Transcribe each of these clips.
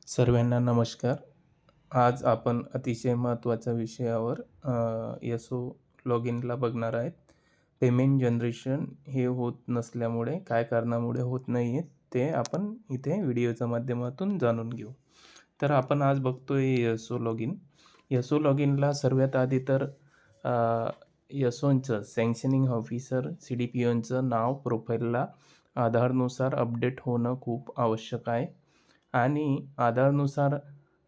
सर्वांना नमस्कार. आज आपण अतिशय महत्त्वाच्या विषयावर एस-ओ लॉग इनला बघणार आहेत. पेमेंट जनरेशन हे होत नसल्यामुळे काय कारणामुळे होत नाही आहेत ते आपण इथे व्हिडिओच्या माध्यमातून जाणून घेऊ. तर आपण आज बघतोय एस-ओ लॉग इन. एस-ओ लॉग इनला सर्वात आधी तर एस-ओचं सँक्शनिंग ऑफिसर CDPOचं नाव प्रोफाईलला आधारनुसार अपडेट होणं खूप आवश्यक आहे. आणि आधारनुसार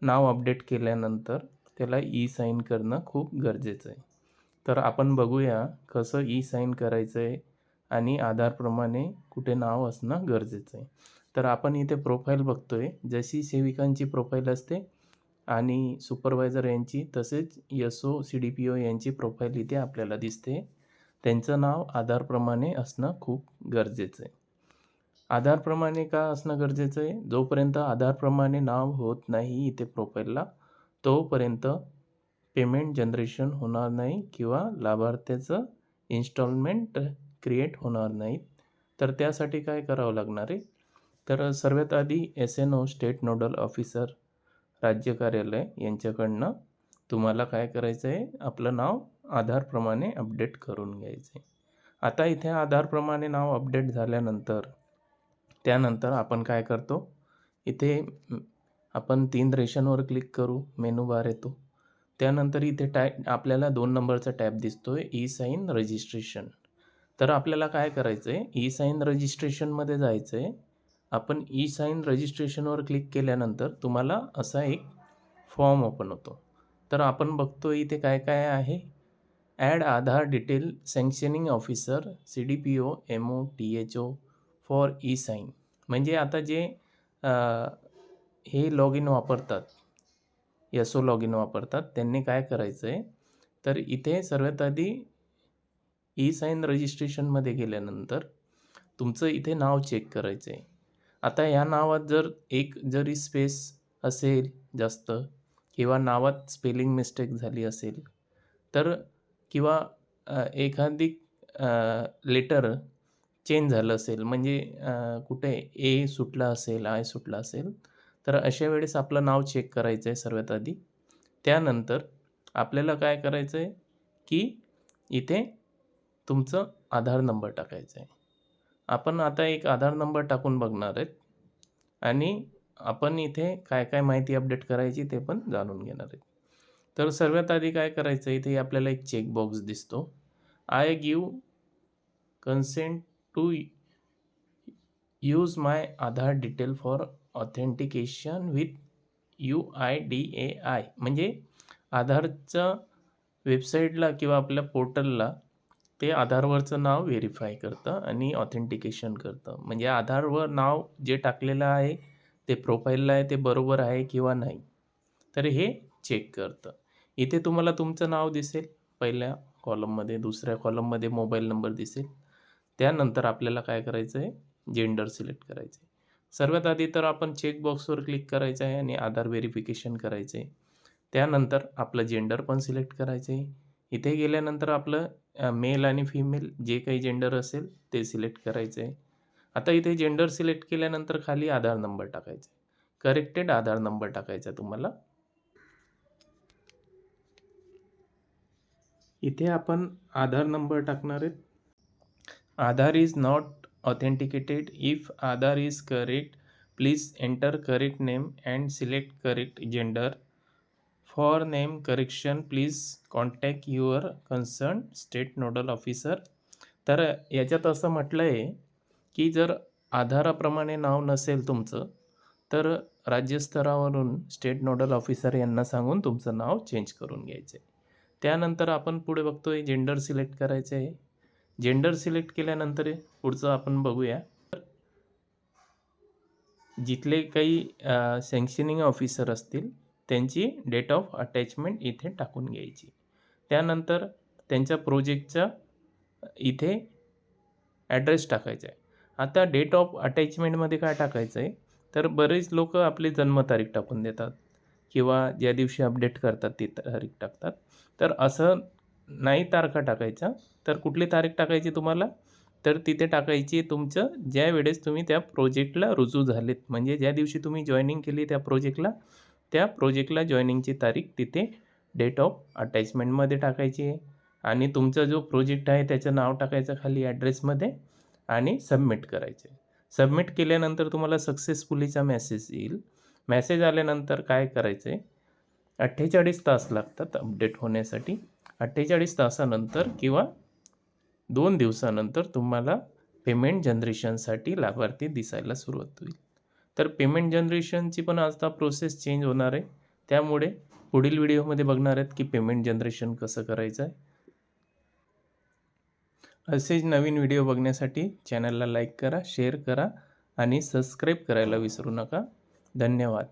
नाव अपडेट केल्यानंतर त्याला ई-साइन करणं खूप गरजेचं आहे. तर आपण बघूया कसं ई-साइन करायचं आहे आणि आधारप्रमाणे कुठे नाव असणं गरजेचं आहे. तर आपण इथे प्रोफाईल बघतोय. जशी सेविकांची प्रोफाईल असते आणि सुपरवायझर यांची, तसेच एस-ओ CDPO यांची प्रोफाईल इथे आपल्याला दिसते. त्यांचं नाव आधारप्रमाणे असणं खूप गरजेचं आहे. आधारप्रमाणे का असणं गरजेचं आहे? जोपर्यंत आधारप्रमाणे नाव होत नाही इथे प्रोफाईलला, तोपर्यंत पेमेंट जनरेशन होणार नाही किंवा लाभार्थ्याचं इन्स्टॉलमेंट क्रिएट होणार नाहीत. तर त्यासाठी काय करावं लागणार आहे? तर सर्वात आधी SNO स्टेट नोडल ऑफिसर राज्य कार्यालय यांच्याकडनं तुम्हाला काय करायचं आहे? आपलं नाव आधारप्रमाणे अपडेट करून घ्यायचं आहे. आता इथे आधारप्रमाणे नाव अपडेट झाल्यानंतर त्यानंतर आपण काय करतो, इथे आपण 3 रेषांवर क्लिक करू, मेनू बार येतो. त्यानंतर इथे आपल्याला 2 नंबरचा टॅब दिसतोय ई-साइन रजिस्ट्रेशन. तर आपल्याला काय करायचं आहे, ई-साइन रजिस्ट्रेशनमध्ये जायचं आहे. आपण ई-साइन रजिस्ट्रेशनवर क्लिक केल्यानंतर तुम्हाला असा एक फॉर्म ओपन होतो. तर आपण बघतो इथे काय काय आहे. Add Aadhaar detail sanctioning officer CDPO MOTHO for e sign. म्हणजे आता जे हे लॉग इन वापरतात, एस-ओ लॉग इन वापरतात, त्यांनी काय करायचं आहे, तर इथे सर्वात आधी ई-साइन रजिस्ट्रेशनमध्ये गेल्यानंतर तुमचं इथे नाव चेक करायचं आहे. आता या नावात जर एक जरी स्पेस असेल जास्त किंवा नावात स्पेलिंग मिस्टेक झाली असेल तर किंवा एखादी लेटर चेंज झालं असेल, म्हणजे कुठे ए सुटला असेल, आय सुटला असेल, तर अशा वेळेस आपलं नाव चेक करायचं आहे सर्वात आधी. त्यानंतर आपल्याला काय करायचं आहे, की इथे तुमचं आधार नंबर टाकायचा आहे. आपण आता एक आधार नंबर टाकून बघणार आहेत आणि आपण इथे काय काय माहिती अपडेट करायची ते पण जाणून घेणार आहेत. तर सर्वात आधी काय करायचं, इथे आपल्याला एक चेकबॉक्स दिसतो. I give consent to use my Aadhaar detail for authentication with UIDAI. म्हणजे आधारच्या वेबसाईटला किंवा आपल्या पोर्टलला ते आधारवरचं नाव व्हेरीफाय करतं आणि ऑथेंटिकेशन करतं. म्हणजे आधारवर नाव जे टाकलेलं आहे ते प्रोफाईलला आहे ते बरोबर आहे किंवा नाही. तर हे चेक करतं. इथे तुम्हाला तुमचं नाव दिसेल पहिल्या कॉलममध्ये, दुसऱ्या कॉलममध्ये मोबाईल नंबर दिसेल. त्यानंतर आपल्याला काय करायचं आहे, जेंडर सिलेक्ट करायचं आहे. सर्वात आधी तर आपण चेकबॉक्सवर क्लिक करायचं आहे आणि आधार व्हेरिफिकेशन करायचं आहे. त्यानंतर आपलं जेंडर पण सिलेक्ट करायचं आहे. इथे गेल्यानंतर आपलं मेल आणि फिमेल जे काही जेंडर असेल ते सिलेक्ट करायचं आहे. आता इथे जेंडर सिलेक्ट केल्यानंतर खाली आधार नंबर टाकायचा आहे. करेक्टेड आधार नंबर टाकायचा तुम्हाला. इथे आपण आधार नंबर टाकणार आहेत. Aadhaar is not authenticated. If Aadhaar is correct, please enter correct name and select correct gender. For name correction please contact your concern state nodal officer. तर याच्यात असं म्हटलं आहे की जर आधाराप्रमाणे नाव नसेल तुमचं तर राज्यस्तरावरून स्टेट नोडल ऑफिसर यांना सांगून तुमचं नाव चेंज करून घ्यायचं आहे. त्यानंतर आपण पुढे बघतोय जेंडर सिलेक्ट करायचं आहे. जेंडर सिलेक्ट केल्यानंतर पुढचं आपण बघूया. जिथले काही सँक्शनिंग ऑफिसर असतील त्यांची डेट ऑफ अटॅचमेंट इथे टाकून घ्यायची. त्यानंतर त्यांच्या प्रोजेक्टचा इथे ॲड्रेस टाकायचा आहे. आता डेट ऑफ अटॅचमेंटमध्ये काय टाकायचं आहे, तर बरेच लोक आपली जन्मतारीख टाकून देतात किंवा ज्या दिवशी अपडेट करतात ती तारीख टाकतात. तर असं नाही तारखा टाकायच्या. तर कुठली तारीख टाकायची तुम्हाला, तर तिथे टाकायची तुमचं ज्या वेळेस तुम्ही त्या प्रोजेक्टला रुजू झालेत, म्हणजे ज्या दिवशी तुम्ही जॉइनिंग केली त्या प्रोजेक्टला जॉइनिंगची तारीख तिथे डेट ऑफ अटॅचमेंटमध्ये टाकायची आहे आणि तुमचा जो प्रोजेक्ट आहे त्याचं नाव टाकायचं खाली ॲड्रेसमध्ये आणि सबमिट करायचे. सबमिट केल्यानंतर तुम्हाला सक्सेसफुलीचा मेसेज येईल. मेसेज आल्यानंतर काय करायचं आहे, 48 तास लागतात अपडेट होण्यासाठी. 48 तासानंतर किंवा 2 दिवसानंतर तुम्हाला पेमेंट जनरेशनसाठी लाभार्थी दिसायला सुरुवात होईल. तर पेमेंट जनरेशनची पण आता प्रोसेस चेंज होणार आहे. त्यामुळे पुढील व्हिडिओमध्ये बघणार आहेत की पेमेंट जनरेशन कसं करायचं आहे. असेच नवीन व्हिडिओ बघण्यासाठी चॅनलला लाईक करा, शेअर करा आणि सबस्क्राईब करायला विसरू नका. धन्यवाद.